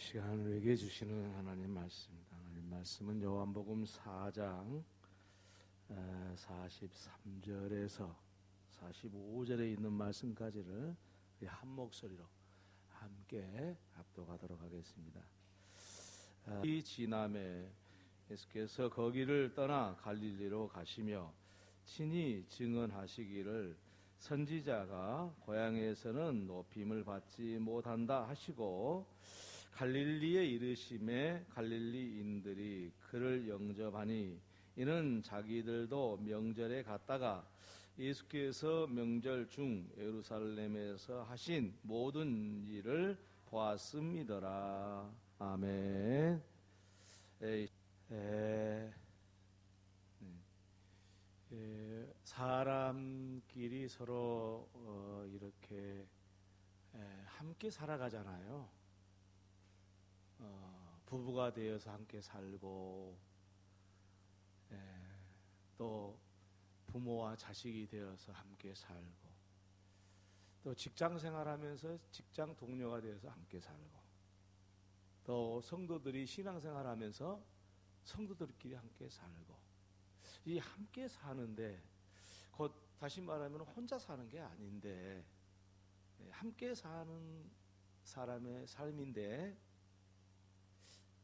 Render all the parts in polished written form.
시간을 우리에게 주시는 하나님 말씀입니다. 하나님 말씀은 요한복음 4장 43절에서 45절에 있는 말씀까지를 한 목소리로 함께 합독하도록 하겠습니다. 이 지남에 예수께서 거기를 떠나 갈릴리로 가시며 친히 증언하시기를 선지자가 고향에서는 높임을 받지 못한다 하시고 갈릴리에 이르심에 갈릴리인들이 그를 영접하니 이는 자기들도 명절에 갔다가 예수께서 명절 중 예루살렘에서 하신 모든 일을 보았음이더라. 아멘. 사람끼리 서로 이렇게 함께 살아가잖아요. 부부가 되어서 함께 살고, 또 부모와 자식이 되어서 함께 살고, 또 직장 생활하면서 직장 동료가 되어서 함께 살고, 또 성도들이 신앙생활하면서 성도들끼리 함께 살고, 이 함께 사는데 곧 다시 말하면 혼자 사는 게 아닌데 함께 사는 사람의 삶인데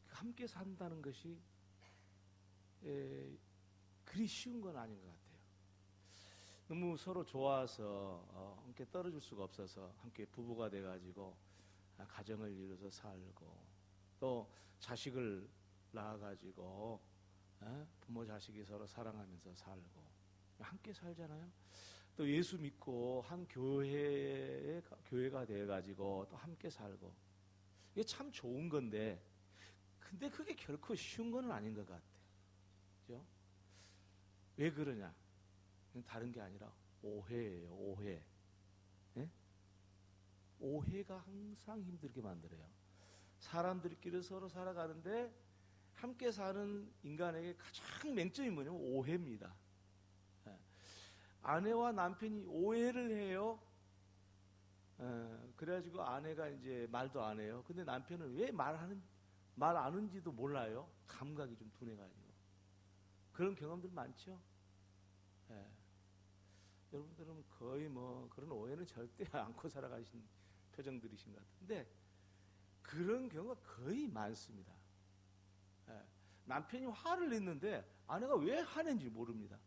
함께 산다는 것이 그리 쉬운 건 아닌 것 같아요. 너무 서로 좋아서 함께 떨어질 수가 없어서 함께 부부가 돼가지고 가정을 이루어서 살고, 또 자식을 낳아가지고 부모 자식이 서로 사랑하면서 살고 함께 살잖아요. 또 예수 믿고 한 교회가 돼가지고 또 함께 살고, 이게 참 좋은 건데, 근데 그게 결코 쉬운 건 아닌 것 같아요. 그죠? 왜 그러냐? 다른 게 아니라 오해예요. 오해. 예? 오해가 항상 힘들게 만들어요. 사람들끼리 서로 살아가는데 함께 사는 인간에게 가장 맹점이 뭐냐면 오해입니다. 아내와 남편이 오해를 해요. 그래가지고 아내가 이제 말도 안 해요. 근데 남편은 왜 말 안 하는지도 몰라요. 감각이 좀 둔해가지고. 그런 경험들 많죠? 여러분들은 거의 그런 오해는 절대 않고 살아가신 표정들이신 것 같은데, 그런 경우가 거의 많습니다. 남편이 화를 냈는데 아내가 왜 화낸지 모릅니다.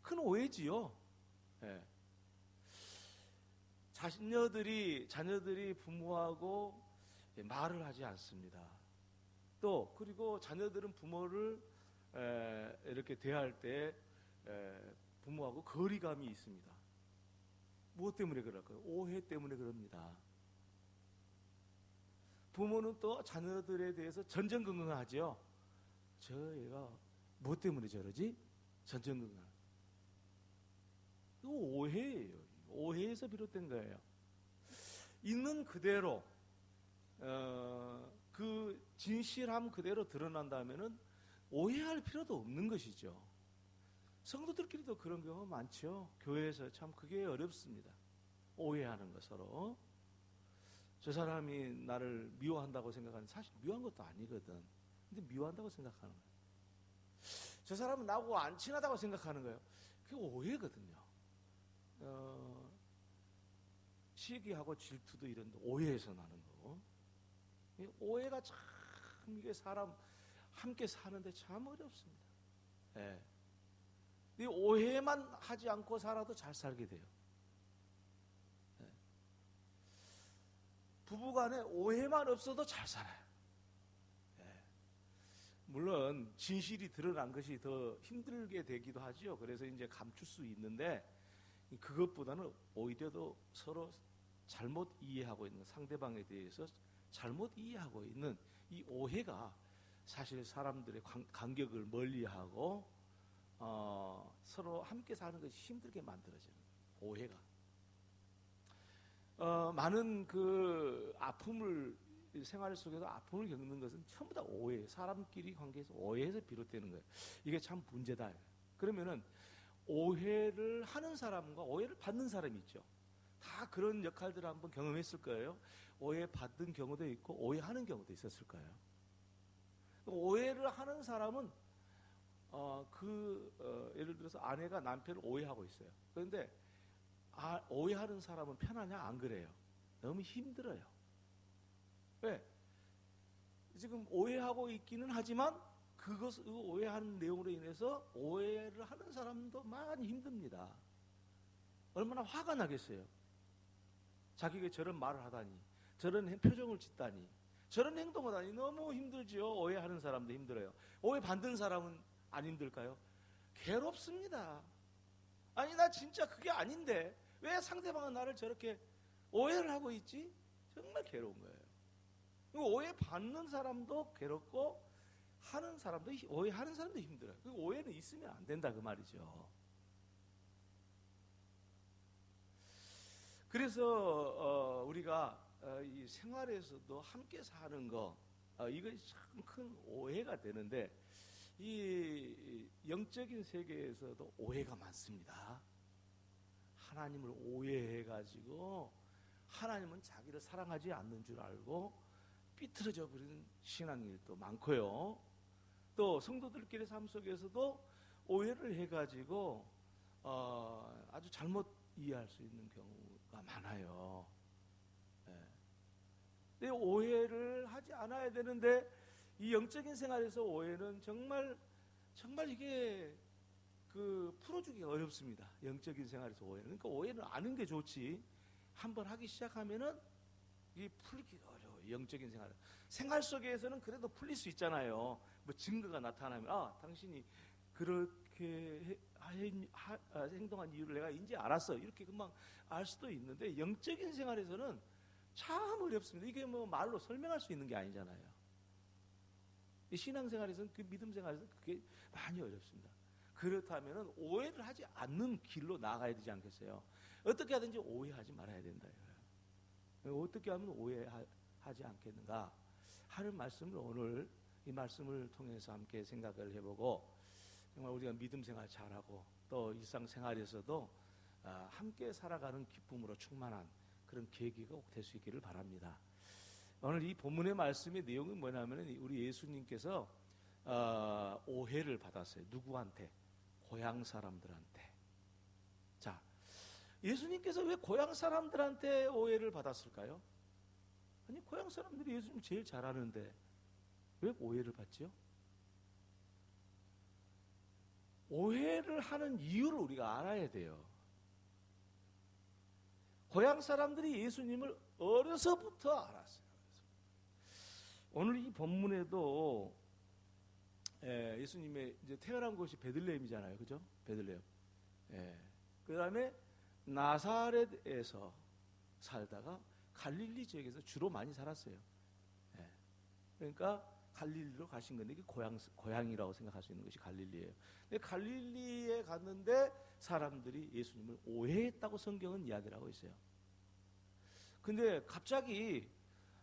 큰 오해지요. 자녀들이 부모하고 말을 하지 않습니다. 또 그리고 자녀들은 부모를 이렇게 대할 때 부모하고 거리감이 있습니다. 무엇 때문에 그럴까요? 오해 때문에 그럽니다. 부모는 또 자녀들에 대해서 전전긍긍하죠. 저 얘가 무엇 때문에 저러지? 전전긍긍. 이거 오해예요. 오해에서 비롯된 거예요. 있는 그대로 그 진실함 그대로 드러난다면은 오해할 필요도 없는 것이죠. 성도들끼리도 그런 경우 많죠. 교회에서 참 그게 어렵습니다. 오해하는 거 서로. 저 사람이 나를 미워한다고 생각하는, 사실 미워한 것도 아니거든. 근데 미워한다고 생각하는 거예요. 저 사람은 나하고 안 친하다고 생각하는 거예요. 그게 오해거든요. 시기하고 질투도 이런 오해에서 나는 거고. 오해가 참 이게 사람 함께 사는데 참 어렵습니다. 이 오해만 하지 않고 살아도 잘 살게 돼요. 부부간에 오해만 없어도 잘 살아요. 물론 진실이 드러난 것이 더 힘들게 되기도 하죠. 그래서 이제 감출 수 있는데, 그것보다는 오히려 더 서로 잘못 이해하고 있는, 상대방에 대해서 잘못 이해하고 있는 이 오해가 사실 사람들의 간격을 멀리하고 서로 함께 사는 것이 힘들게 만들어지는 오해가. 많은 그 아픔을, 생활 속에서 아픔을 겪는 것은 전부 다 오해, 사람끼리 관계에서 오해에서 비롯되는 거예요. 이게 참 문제다. 그러면은 오해를 하는 사람과 오해를 받는 사람이 있죠. 다 그런 역할들을 한번 경험했을 거예요. 오해받은 경우도 있고 오해하는 경우도 있었을 거예요. 오해를 하는 사람은 예를 들어서 아내가 남편을 오해하고 있어요. 그런데 오해하는 사람은 편하냐? 안 그래요. 너무 힘들어요. 왜? 지금 오해하고 있기는 하지만 그 오해하는 내용으로 인해서 오해를 하는 사람도 많이 힘듭니다. 얼마나 화가 나겠어요. 자기가 저런 말을 하다니, 저런 표정을 짓다니, 저런 행동을 하다니 너무 힘들죠. 오해하는 사람도 힘들어요. 오해받는 사람은 안 힘들까요? 괴롭습니다. 아니, 나 진짜 그게 아닌데 왜 상대방은 나를 저렇게 오해를 하고 있지? 정말 괴로운 거예요. 오해받는 사람도 괴롭고 오해하는 사람도 힘들어요. 그 오해는 있으면 안 된다 그 말이죠. 그래서 우리가 이 생활에서도 함께 사는 거 이것이 참 큰 오해가 되는데 이 영적인 세계에서도 오해가 많습니다. 하나님을 오해해가지고 하나님은 자기를 사랑하지 않는 줄 알고 삐뚤어져 버리는 신앙일도 많고요. 또 성도들끼리 삶 속에서도 오해를 해가지고 아주 잘못 이해할 수 있는 경우가 많아요. 근데 오해를 하지 않아야 되는데 이 영적인 생활에서 오해는 정말 이게 풀어주기 어렵습니다. 영적인 생활에서 오해는. 그러니까 오해는 아는 게 좋지. 한번 하기 시작하면은 이게 풀기가 어려워요. 영적인 생활 속에서는 그래도 풀릴 수 있잖아요. 뭐 증거가 나타나면 당신이 그렇게 행동한 이유를 내가 이제 알았어. 이렇게 금방 알 수도 있는데 영적인 생활에서는 참 어렵습니다. 이게 뭐 말로 설명할 수 있는 게 아니잖아요. 신앙생활에서는 그 믿음생활에서는 그게 많이 어렵습니다. 그렇다면 오해를 하지 않는 길로 나아가야 되지 않겠어요? 어떻게 하든지 오해하지 말아야 된다. 어떻게 하면 오해하지 않겠는가 하는 말씀을 오늘 이 말씀을 통해서 함께 생각을 해보고 정말 우리가 믿음생활 잘하고 또 일상생활에서도 함께 살아가는 기쁨으로 충만한 그런 계기가 꼭 될 수 있기를 바랍니다. 오늘 이 본문의 말씀의 내용은 뭐냐면 우리 예수님께서 오해를 받았어요. 누구한테? 고향 사람들한테. 자, 예수님께서 왜 고향 사람들한테 오해를 받았을까요? 아니, 고향 사람들이 예수님 제일 잘 아는데 왜 오해를 받지요? 오해를 하는 이유를 우리가 알아야 돼요. 고향 사람들이 예수님을 어려서부터 알았어요. 오늘 이 본문에도 예수님의 이제 태어난 곳이 베들레헴이잖아요, 그죠? 베들레헴. 그 다음에 나사렛에서 살다가 갈릴리 지역에서 주로 많이 살았어요. 그러니까 갈릴리로 가신 건데 이게 고향이라고 생각할 수 있는 것이 갈릴리예요. 근데 갈릴리에 갔는데 사람들이 예수님을 오해했다고 성경은 이야기를 하고 있어요. 근데 갑자기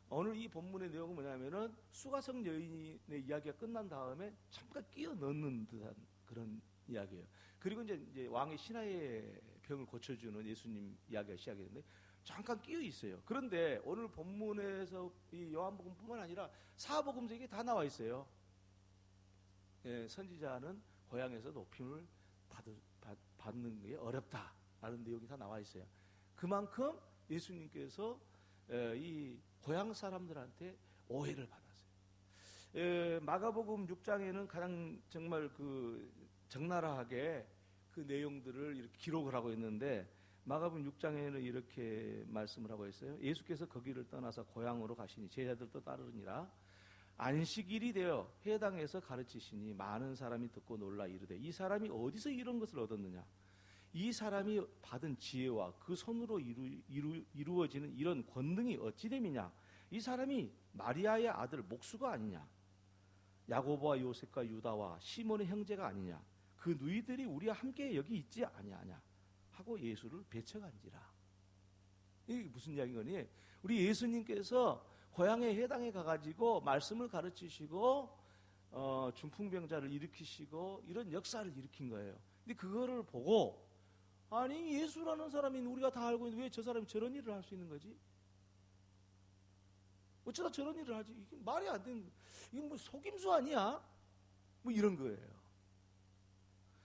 오늘 이 본문의 내용은 뭐냐면은 수가성 여인의 이야기가 끝난 다음에 잠깐 끼어 넣는 듯한 그런 이야기예요. 그리고 이제 왕의 신하의 병을 고쳐주는 예수님 이야기가 시작했는데 잠깐 끼어 있어요. 그런데 오늘 본문에서 이 요한복음뿐만 아니라 사복음서 이게 다 나와 있어요. 선지자는 고향에서 높임을 받는 게 어렵다라는 내용이 다 나와 있어요. 그만큼 예수님께서 이 고향 사람들한테 오해를 받았어요. 마가복음 6장에는 가장 정말 적나라하게 그 내용들을 이렇게 기록을 하고 있는데 마가복음 6장에는 이렇게 말씀을 하고 있어요. 예수께서 거기를 떠나서 고향으로 가시니 제자들도 따르니라. 안식일이 되어 회당에서 가르치시니 많은 사람이 듣고 놀라 이르되 이 사람이 어디서 이런 것을 얻었느냐? 이 사람이 받은 지혜와 그 손으로 이루어지는 이런 권능이 어찌 됨이냐? 이 사람이 마리아의 아들 목수가 아니냐? 야고보와 요셉과 유다와 시몬의 형제가 아니냐? 그 누이들이 우리와 함께 여기 있지 아니하냐? 하고 예수를 배척한지라. 이게 무슨 이야기인 거니? 우리 예수님께서 고향의 회당에 가가지고 말씀을 가르치시고 중풍병자를 일으키시고 이런 역사를 일으킨 거예요. 근데 그거를 보고 아니 예수라는 사람이 우리가 다 알고 있는데 왜 저 사람이 저런 일을 할 수 있는 거지? 어쩌다 저런 일을 하지? 이게 말이 안 되는, 이게 뭐 속임수 아니야? 뭐 이런 거예요.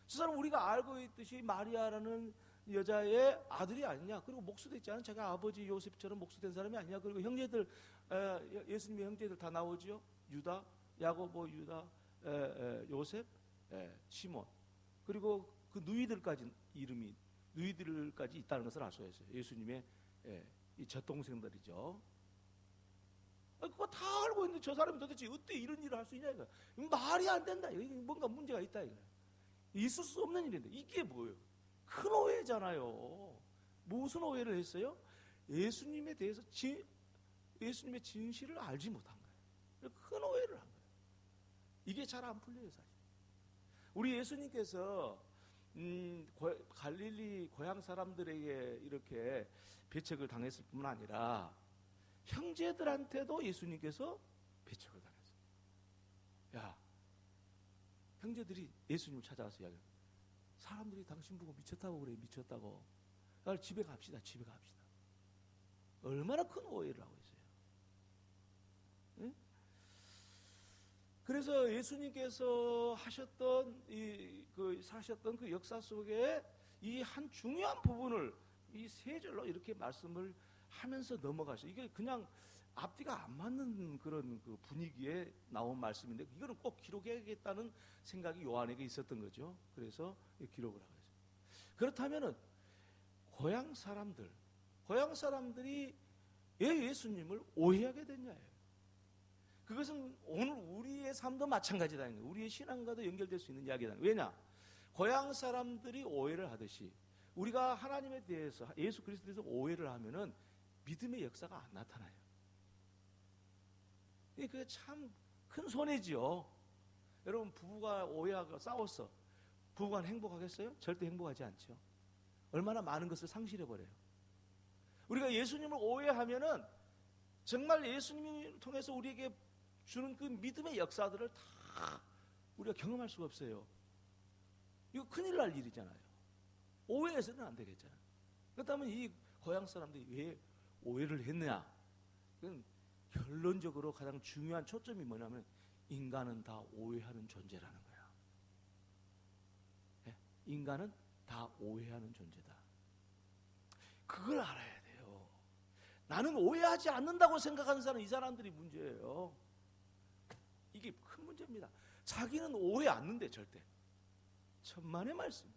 저 사람 우리가 알고 있듯이 마리아라는 여자의 아들이 아니냐? 그리고 목수됐지 않은 자기 아버지 요셉처럼 목수된 사람이 아니냐? 그리고 형제들, 예수님의 형제들 다 나오죠? 유다, 야고보, 유다, 요셉, 시몬. 그리고 그 누이들까지 이름이 누이들까지 있다는 것을 알 수 있어요. 예수님의 이 젖동생들이죠. 그거 다 알고 있는데 저 사람이 도대체 어떻게 이런 일을 할 수 있냐 이거. 말이 안 된다. 이게 뭔가 문제가 있다 이거. 있을 수 없는 일인데 이게 뭐예요? 큰 오해잖아요. 무슨 오해를 했어요? 예수님에 대해서 예수님의 진실을 알지 못한 거예요. 큰 오해를 한 거예요. 이게 잘 안 풀려요 사실. 우리 예수님께서 갈릴리 고향 사람들에게 이렇게 배척을 당했을 뿐만 아니라 형제들한테도 예수님께서 배척을 당했어요. 야, 형제들이 예수님을 찾아와서 이야기해요. 사람들이 당신 보고 미쳤다고 그래, 미쳤다고. 집에 갑시다, 집에 갑시다. 얼마나 큰 오해를 하고 있어요. 응? 그래서 예수님께서 사셨던 그 역사 속에 이 한 중요한 부분을 이 세 절로 이렇게 말씀을 하면서 넘어가셔요. 이게 그냥 앞뒤가 안 맞는 그런 그 분위기에 나온 말씀인데 이거는 꼭 기록해야겠다는 생각이 요한에게 있었던 거죠. 그래서 기록을 하고 있어요. 그렇다면은 고향 사람들이 왜 예수님을 오해하게 됐냐예요. 그것은 오늘 우리의 삶도 마찬가지다는 거예요. 우리의 신앙과도 연결될 수 있는 이야기다. 왜냐? 고향 사람들이 오해를 하듯이 우리가 하나님에 대해서 예수 그리스도에 대해서 오해를 하면은 믿음의 역사가 안 나타나요. 그게 참 큰 손해지요. 여러분 부부가 오해하고 싸웠어. 부부간 행복하겠어요? 절대 행복하지 않죠. 얼마나 많은 것을 상실해버려요. 우리가 예수님을 오해하면은 정말 예수님을 통해서 우리에게 주는 그 믿음의 역사들을 다 우리가 경험할 수가 없어요. 이거 큰일 날 일이잖아요. 오해해서는 안 되겠잖아요. 그렇다면 이 고향 사람들이 왜 오해를 했느냐? 그건 결론적으로 가장 중요한 초점이 뭐냐면 인간은 다 오해하는 존재라는 거야. 네? 인간은 다 오해하는 존재다. 그걸 알아야 돼요. 나는 오해하지 않는다고 생각하는 사람, 이 사람들이 문제예요. 이게 큰 문제입니다. 자기는 오해 않는데 절대. 천만의 말씀.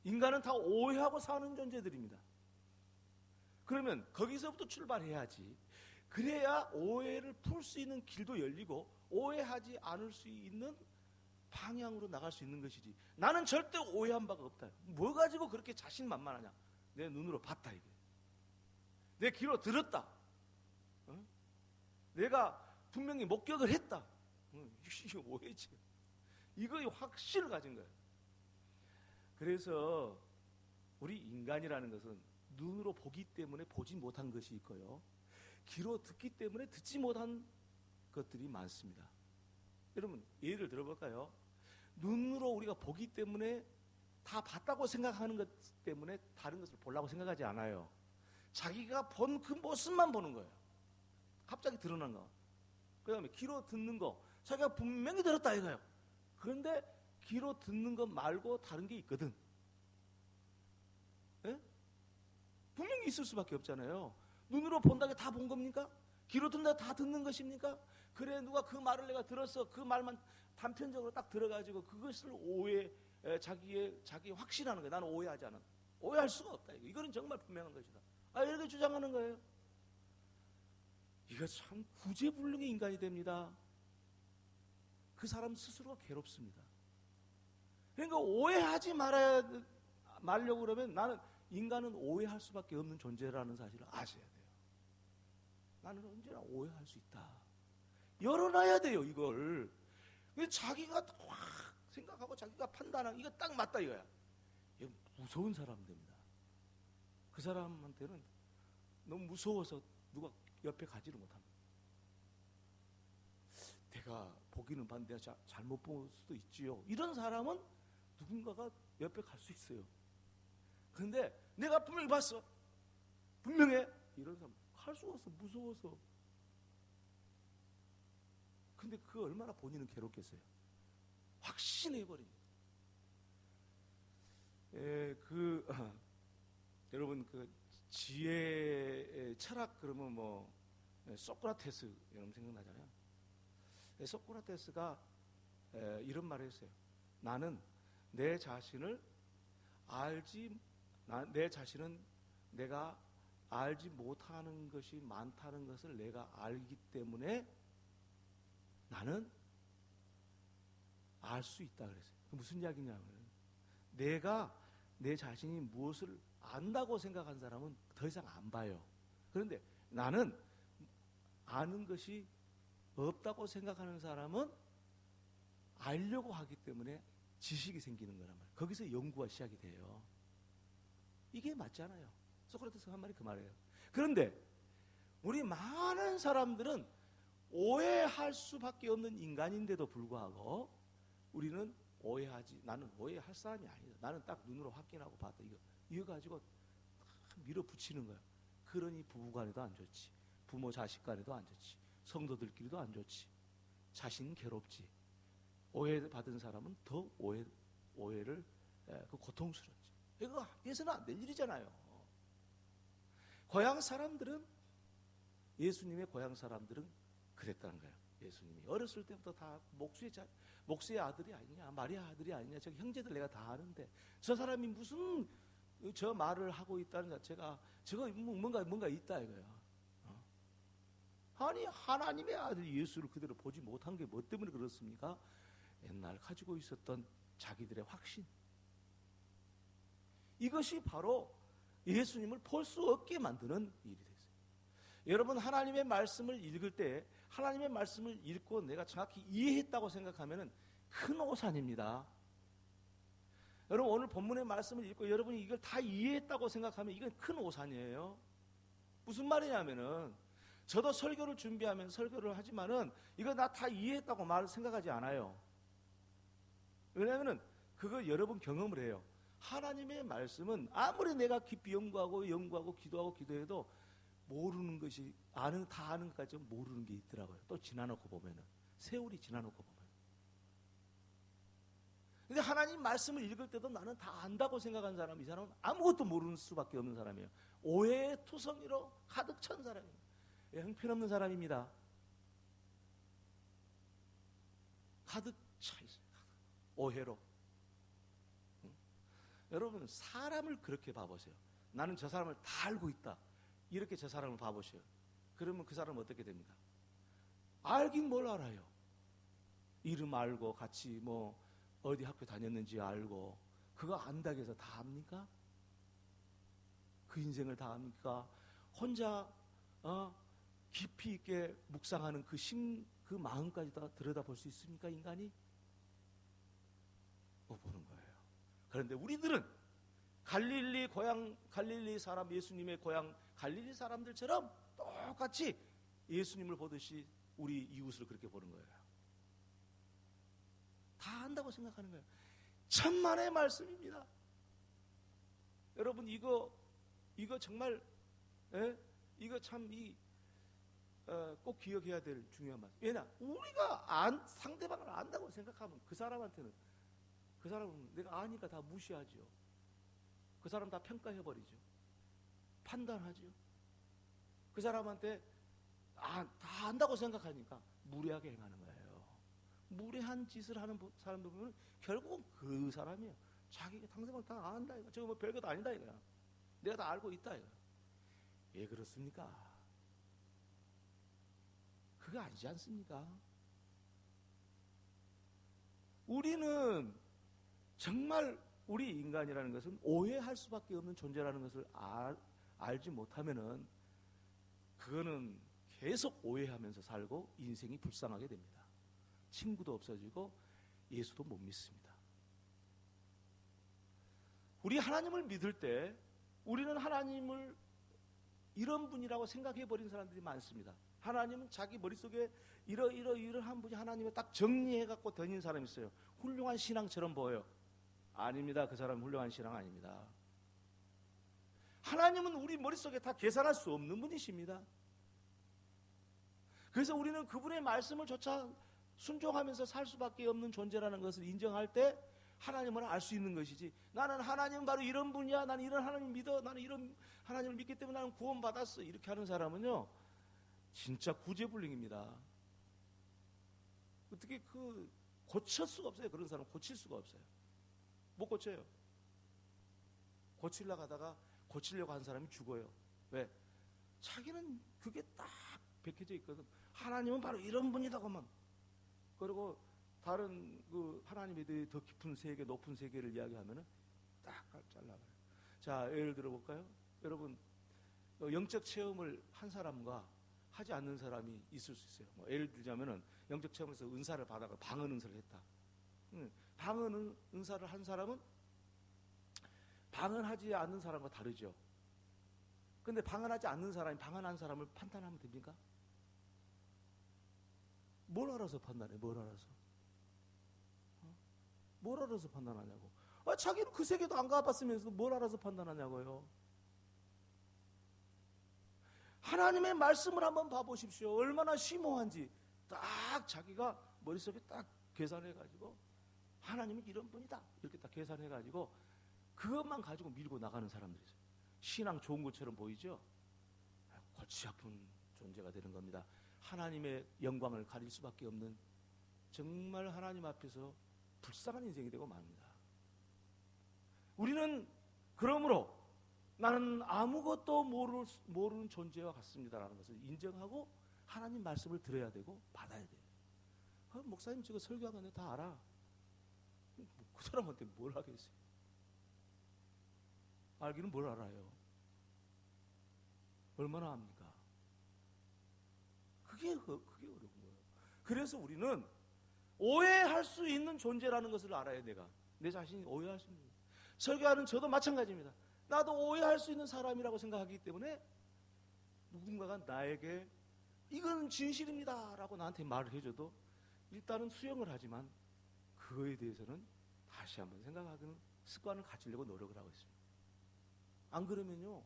인간은 다 오해하고 사는 존재들입니다. 그러면 거기서부터 출발해야지. 그래야 오해를 풀 수 있는 길도 열리고 오해하지 않을 수 있는 방향으로 나갈 수 있는 것이지. 나는 절대 오해한 바가 없다. 뭐 가지고 그렇게 자신만만하냐. 내 눈으로 봤다 이게. 내 귀로 들었다. 어? 내가 분명히 목격을 했다. 이게 오해지. 이거의 확신을 가진 거예요. 그래서 우리 인간이라는 것은 눈으로 보기 때문에 보지 못한 것이 있고요. 귀로 듣기 때문에 듣지 못한 것들이 많습니다. 여러분 예를 들어볼까요? 눈으로 우리가 보기 때문에 다 봤다고 생각하는 것 때문에 다른 것을 보려고 생각하지 않아요. 자기가 본 그 모습만 보는 거예요. 갑자기 드러난 거. 그 다음에 귀로 듣는 거 자기가 분명히 들었다 이거예요. 그런데 귀로 듣는 것 말고 다른 게 있거든. 예? 분명히 있을 수밖에 없잖아요. 눈으로 본다고 다 본 겁니까? 귀로 듣는다 다 듣는 것입니까? 그래 누가 그 말을 내가 들었어. 그 말만 단편적으로 딱 들어가지고 그것을 자기 확신하는 거예요. 나는 오해하지 않아. 오해할 수가 없다. 이거는 정말 분명한 것이다. 이렇게 주장하는 거예요. 이거 참 구제불능의 인간이 됩니다. 그 사람 스스로가 괴롭습니다. 그러니까 오해하지 말려고 그러면 나는 인간은 오해할 수밖에 없는 존재라는 사실을 아셔야 돼요. 나는 언제나 오해할 수 있다. 열어놔야 돼요, 이걸. 자기가 확 생각하고 자기가 판단하고 이거 딱 맞다 이거야. 이거 무서운 사람들입니다. 그 사람한테는 너무 무서워서 누가 옆에 가지를 못합니다. 내가 보기는 봤는데 잘못 볼 수도 있지요. 이런 사람은 누군가가 옆에 갈 수 있어요. 그런데 내가 분명히 봤어. 분명해. 이런 사람 갈 수가 없어. 무서워서. 근데 그 얼마나 본인은 괴롭겠어요. 확신해버린. 여러분 그 지혜의 철학 그러면 뭐 소크라테스 여러분 생각나잖아요. 소크라테스가 이런 말을 했어요. 나는 내 자신은 내가 알지 못하는 것이 많다는 것을 내가 알기 때문에 나는 알 수 있다 그랬어요. 무슨 이야기냐면 내가 내 자신이 무엇을 안다고 생각한 사람은 더 이상 안 봐요. 그런데 나는 아는 것이 없다고 생각하는 사람은 알려고 하기 때문에 지식이 생기는 거란 말이에요. 거기서 연구가 시작이 돼요. 이게 맞잖아요. 소크라테스가 한 말이 그 말이에요. 그런데 우리 많은 사람들은 오해할 수밖에 없는 인간인데도 불구하고 우리는 나는 오해할 사람이 아니다. 나는 딱 눈으로 확인하고 봤다. 이거 가지고 밀어붙이는 거야. 그러니 부부간에도 안 좋지. 부모 자식 간에도 안 좋지. 성도들끼리도 안 좋지. 자신은 괴롭지. 오해받은 사람은 더 오해를 고통스럽지. 이거 해서는 안 될 일이잖아요. 예수님의 고향 사람들은 그랬다는 거예요. 예수님이 어렸을 때부터 다 목수의 아들이 아니냐, 마리아 아들이 아니냐, 저 형제들 내가 다 아는데 저 사람이 무슨 저 말을 하고 있다는 자체가 저거 뭔가 있다 이거야. 아니 하나님의 아들 예수를 그대로 보지 못한 게 뭐 때문에 그렇습니까? 옛날 가지고 있었던 자기들의 확신. 이것이 바로 예수님을 볼 수 없게 만드는 일이 됐어요. 여러분 하나님의 말씀을 읽을 때 하나님의 말씀을 읽고 내가 정확히 이해했다고 생각하면 큰 오산입니다. 여러분 오늘 본문의 말씀을 읽고 여러분이 이걸 다 이해했다고 생각하면 이건 큰 오산이에요. 무슨 말이냐면은 저도 설교를 준비하면 설교를 하지만은 이거 나 다 이해했다고 생각하지 않아요. 왜냐하면은 그거 여러분 경험을 해요. 하나님의 말씀은 아무리 내가 깊이 연구하고 기도해도 모르는 것이 다 아는 것까지 모르는 게 있더라고요. 또 지나놓고 보면은 세월이 지나놓고 보면. 근데 하나님 말씀을 읽을 때도 나는 다 안다고 생각한 사람, 이 사람은 아무것도 모르는 수밖에 없는 사람이에요. 오해의 투성이로 가득 찬 사람이에요. 형편없는 사람입니다. 가득 차 있어요. 오해로. 여러분 사람을 그렇게 봐보세요. 나는 저 사람을 다 알고 있다. 이렇게 저 사람을 봐보세요. 그러면 그 사람은 어떻게 됩니까? 알긴 뭘 알아요. 이름 알고 같이 뭐 어디 학교 다녔는지 알고 그거 안다고 해서 다 압니까? 그 인생을 다 압니까? 혼자 깊이 있게 묵상하는 그 마음까지 다 들여다볼 수 있습니까? 인간이? 못 보는 거예요. 그런데 우리들은 갈릴리 사람, 예수님의 고향 갈릴리 사람들처럼 똑같이 예수님을 보듯이 우리 이웃을 그렇게 보는 거예요. 다 안다고 생각하는 거예요. 천만의 말씀입니다. 여러분 이거 정말 이거 참 꼭 기억해야 될 중요한 말씀. 왜냐? 우리가 상대방을 안다고 생각하면 그 사람은 내가 아니까 다 무시하죠. 그 사람 다 평가해버리죠. 판단하죠. 그 사람한테 다 안다고 생각하니까 무례하게 행하는 거예요. 무례한 짓을 하는 사람들 보면 결국은 그 사람이에요. 자기가 상대방을 다 안다 이거. 저거 뭐 별것도 아니다 이거야. 내가 다 알고 있다 이거. 왜 그렇습니까? 그게 아니지 않습니까? 우리는 정말 우리 인간이라는 것은 오해할 수밖에 없는 존재라는 것을 알지 못하면은 그거는 계속 오해하면서 살고 인생이 불쌍하게 됩니다. 친구도 없어지고 예수도 못 믿습니다. 우리 하나님을 믿을 때 우리는 하나님을 이런 분이라고 생각해버린 사람들이 많습니다. 하나님은 자기 머릿속에 이러한 분이 하나님을 딱 정리해갖고 다니는 사람이 있어요. 훌륭한 신앙처럼 보여요. 아닙니다. 그 사람 훌륭한 신앙 아닙니다. 하나님은 우리 머릿속에 다 계산할 수 없는 분이십니다. 그래서 우리는 그분의 말씀을 조차 순종하면서 살 수밖에 없는 존재라는 것을 인정할 때 하나님을 알 수 있는 것이지, 나는 하나님은 바로 이런 분이야, 나는 이런 하나님 믿어, 나는 이런 하나님을 믿기 때문에 나는 구원받았어, 이렇게 하는 사람은요 진짜 구제불능입니다. 어떻게 고칠 수가 없어요. 그런 사람 고칠 수가 없어요. 못 고쳐요. 고치려고 하다가 고치려고 한 사람이 죽어요. 왜? 자기는 그게 딱 베껴져 있거든. 하나님은 바로 이런 분이다고만. 그리고 다른 하나님에 대해 더 깊은 세계, 높은 세계를 이야기하면은 딱 잘라봐요. 자, 예를 들어 볼까요? 여러분, 영적 체험을 한 사람과 하지 않는 사람이 있을 수 있어요. 예를 들자면은 영적 체험에서 은사를 받아가 방언 은사를 했다. 방언 은사를 한 사람은 방언하지 않는 사람과 다르죠. 근데 방언하지 않는 사람이 방언한 사람을 판단하면 됩니까? 뭘 알아서 판단해? 뭘 알아서? 뭘 알아서 판단하냐고. 자기는 그 세계도 안 가봤으면서 뭘 알아서 판단하냐고요. 하나님의 말씀을 한번 봐보십시오. 얼마나 심오한지 딱 자기가 머릿속에 딱 계산해가지고 하나님은 이런 분이다 이렇게 딱 계산해가지고 그것만 가지고 밀고 나가는 사람들이 있어요. 신앙 좋은 것처럼 보이죠? 골치 아픈 존재가 되는 겁니다. 하나님의 영광을 가릴 수밖에 없는, 정말 하나님 앞에서 불쌍한 인생이 되고 맙니다. 우리는 그러므로 나는 아무것도 모르는 존재와 같습니다라는 것을 인정하고 하나님 말씀을 들어야 되고 받아야 돼요. 목사님 저거 설교한 거 다 알아. 그 사람한테 뭘 하겠어요? 알기는 뭘 알아요? 얼마나 압니까? 그게 어려운 거예요. 그래서 우리는 오해할 수 있는 존재라는 것을 알아야, 내 자신이 오해할 수 있는 존재. 설교하는 저도 마찬가지입니다. 나도 오해할 수 있는 사람이라고 생각하기 때문에 누군가가 나에게 이건 진실입니다 라고 나한테 말을 해줘도 일단은 수용을 하지만 그거에 대해서는 다시 한번 생각하는 습관을 가지려고 노력을 하고 있습니다. 안 그러면요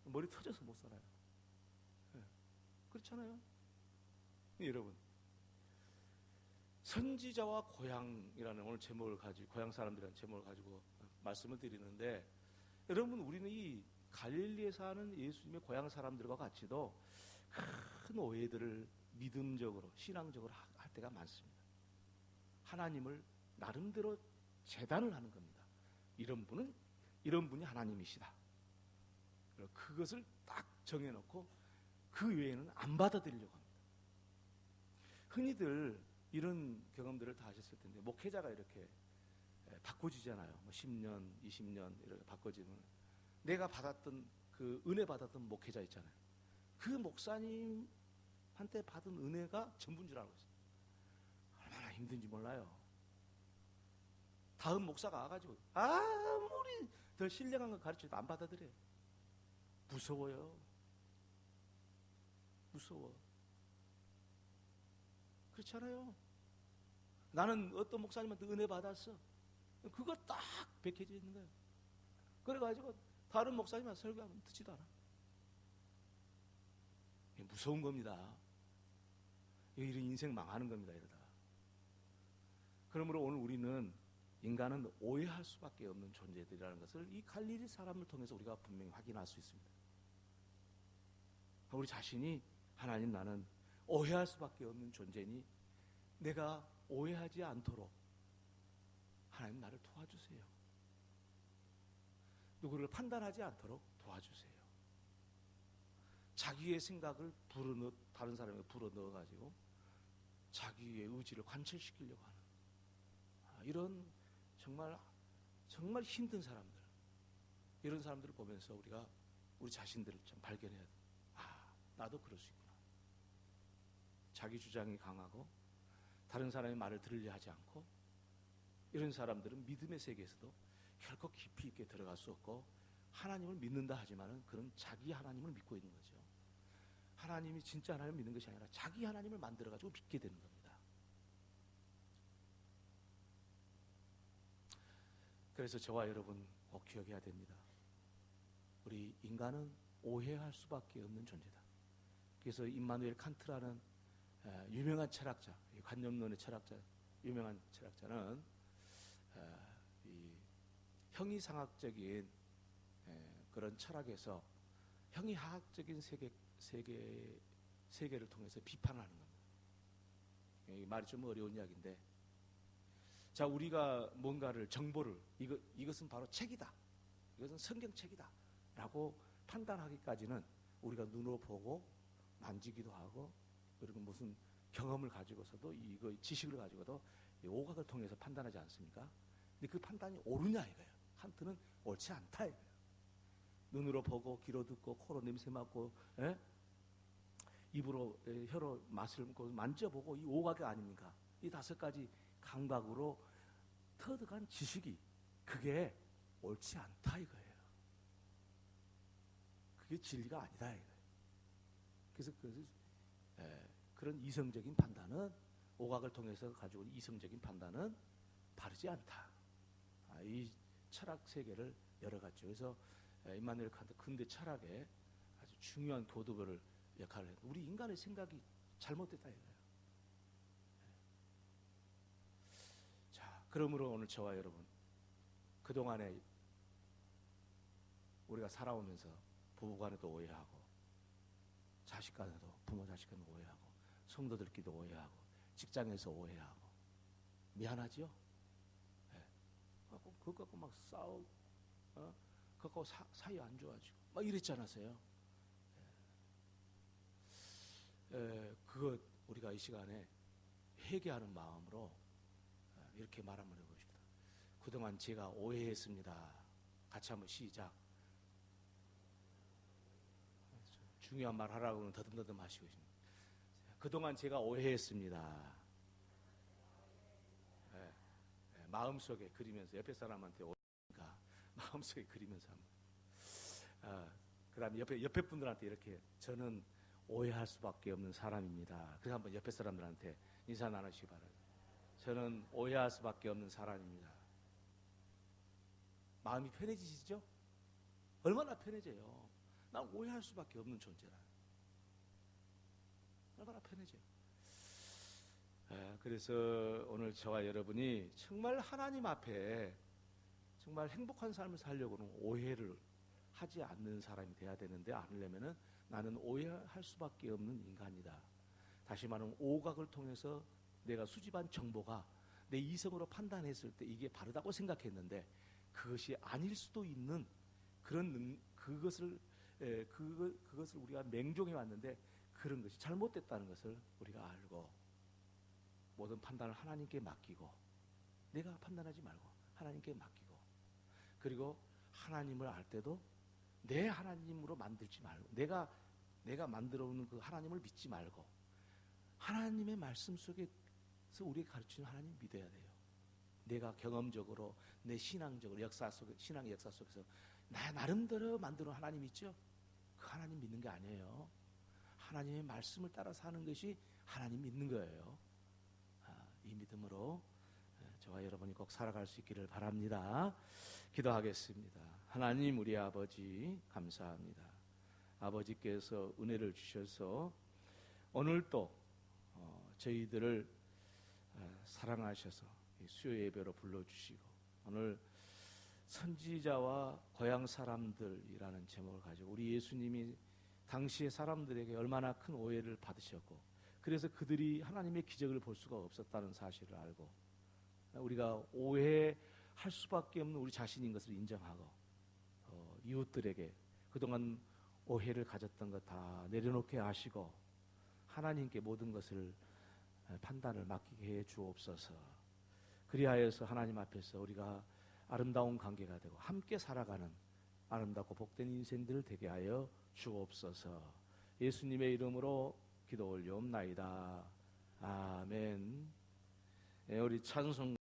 머리 터져서 못 살아요. 네. 그렇잖아요. 여러분, 선지자와 고향이라는 오늘 제목을 가지고, 고향 사람들이라는 제목을 가지고 말씀을 드리는데, 여러분, 우리는 이 갈릴리에 사는 예수님의 고향 사람들과 같이도 큰 오해들을 믿음적으로, 신앙적으로 할 때가 많습니다. 하나님을 나름대로 재단을 하는 겁니다. 이런 분이 하나님이시다. 그것을 딱 정해놓고 그 외에는 안 받아들이려고 합니다. 흔히들 이런 경험들을 다 하셨을 텐데, 목회자가 이렇게 바꿔지잖아요. 10년, 20년 이렇게 바꿔지면 내가 받았던 그 은혜 받았던 목회자 있잖아요. 그 목사님한테 받은 은혜가 전부인 줄 알고 있어요. 얼마나 힘든지 몰라요. 다음 목사가 와가지고 아무리 더 신령한 거 가르쳐도 안 받아들여요. 무서워요. 무서워. 그렇잖아요. 나는 어떤 목사님한테 은혜 받았어. 그거 딱 베껴져 있는 거예요. 그래가지고 다른 목사님한테 설교하면 듣지도 않아. 무서운 겁니다. 이런 인생 망하는 겁니다, 이러다가. 그러므로 오늘 우리는 인간은 오해할 수밖에 없는 존재들이라는 것을 이 갈릴리 사람을 통해서 우리가 분명히 확인할 수 있습니다. 우리 자신이 하나님, 나는 오해할 수밖에 없는 존재니 내가 오해하지 않도록 하나님 나를 도와주세요. 누구를 판단하지 않도록 도와주세요. 자기의 생각을 다른 사람에게 불어넣어가지고 자기의 의지를 관철시키려고 하는 이런 정말 힘든 사람들, 이런 사람들을 보면서 우리가 우리 자신들을 좀 발견해야 돼. 나도 그럴 수 있구나. 자기 주장이 강하고 다른 사람의 말을 들으려 하지 않고, 이런 사람들은 믿음의 세계에서도 결코 깊이 있게 들어갈 수 없고, 하나님을 믿는다 하지만은 그런 자기 하나님을 믿고 있는 거죠. 하나님이 진짜 하나님을 믿는 것이 아니라 자기 하나님을 만들어가지고 믿게 되는 겁니다. 그래서 저와 여러분 꼭 기억해야 됩니다. 우리 인간은 오해할 수밖에 없는 존재다. 그래서 임마누엘 칸트라는 유명한 철학자, 관념론의 철학자, 유명한 철학자는 이 형이상학적인 그런 철학에서 형이하학적인 세계를 통해서 비판하는 겁니다. 이 말이 좀 어려운 이야기인데, 자, 우리가 뭔가를 정보를 이것은 바로 책이다, 이것은 성경책이다 라고 판단하기까지는 우리가 눈으로 보고 만지기도 하고, 그리고 무슨 경험을 가지고서도 이거 지식을 가지고도 오각을 통해서 판단하지 않습니까? 근데 그 판단이 옳으냐 이거예요. 칸트는 옳지 않다 이거예요. 눈으로 보고 귀로 듣고 코로 냄새 맡고 입으로 혀로 맛을 먹고 만져보고 이 오각이 아닙니까? 이 5가지 감각으로 터득한 지식이 그게 옳지 않다 이거예요. 그게 진리가 아니다 이거예요. 그래서 그런 이성적인 판단은, 오각을 통해서 가지고 있는 이성적인 판단은 바르지 않다. 이 철학 세계를 열어갔죠. 그래서 임마누엘 칸트 근대 철학의 아주 중요한 교두보를 역할을 했고, 우리 인간의 생각이 잘못됐다 이거예요. 자, 그러므로 오늘 저와 여러분, 그동안에 우리가 살아오면서 부부간에도 오해하고, 자식간에도, 부모 자식간에도 오해하고, 성도들끼리도 오해하고, 직장에서 오해하고, 미안하죠? 그거 갖고 막 싸우고, 그거 갖고 사이 안 좋아지고 막 이랬지 않았어요? 그거 우리가 이 시간에 회개하는 마음으로 이렇게 말 한번 해봅시다. 그동안 제가 오해했습니다. 같이 한번 시작. 중요한 말 하라고는 더듬더듬 하시고 있습니다. 그동안 제가 오해했습니다. 마음속에 그리면서, 옆에 사람한테 오해니까 마음속에 그리면서 한번. 그 다음에 옆에 분들한테 이렇게, 저는 오해할 수밖에 없는 사람입니다. 그래서 한번 옆에 사람들한테 인사 나누시기 바랍니다. 저는 오해할 수밖에 없는 사람입니다. 마음이 편해지시죠? 얼마나 편해져요. 난 오해할 수밖에 없는 존재라. 얼마나 편해져요. 그래서 오늘 저와 여러분이 정말 하나님 앞에 정말 행복한 삶을 살려고는 오해를 하지 않는 사람이 돼야 되는데, 않으려면은 나는 오해할 수밖에 없는 인간이다. 다시 말하면 오각을 통해서 내가 수집한 정보가 내 이성으로 판단했을 때 이게 바르다고 생각했는데 그것이 아닐 수도 있는 그런 그것을 우리가 맹종해 왔는데, 그런 것이 잘못됐다는 것을 우리가 알고, 모든 판단을 하나님께 맡기고, 내가 판단하지 말고 하나님께 맡기고, 그리고 하나님을 알 때도 내 하나님으로 만들지 말고, 내가 만들어 놓은 그 하나님을 믿지 말고, 하나님의 말씀 속에서 우리가 가르치는 하나님 믿어야 돼요. 내가 경험적으로, 내 신앙의 역사 속에서 나 나름대로 만드는 하나님 있죠? 그 하나님 믿는 게 아니에요. 하나님의 말씀을 따라 사는 것이 하나님 믿는 거예요. 이 믿음으로 저와 여러분이 꼭 살아갈 수 있기를 바랍니다. 기도하겠습니다. 하나님, 우리 아버지 감사합니다. 아버지께서 은혜를 주셔서 오늘도 저희들을 사랑하셔서 수요 예배로 불러주시고, 오늘 선지자와 고향 사람들이라는 제목을 가지고 우리 예수님이 당시의 사람들에게 얼마나 큰 오해를 받으셨고, 그래서 그들이 하나님의 기적을 볼 수가 없었다는 사실을 알고, 우리가 오해할 수밖에 없는 우리 자신인 것을 인정하고, 이웃들에게 그동안 오해를 가졌던 것 다 내려놓게 하시고 하나님께 모든 것을 판단을 맡기게 해 주옵소서. 그리하여서 하나님 앞에서 우리가 아름다운 관계가 되고 함께 살아가는 아름답고 복된 인생들 되게 하여 주옵소서. 예수님의 이름으로 기도 올리옵나이다. 아멘. 우리 찬송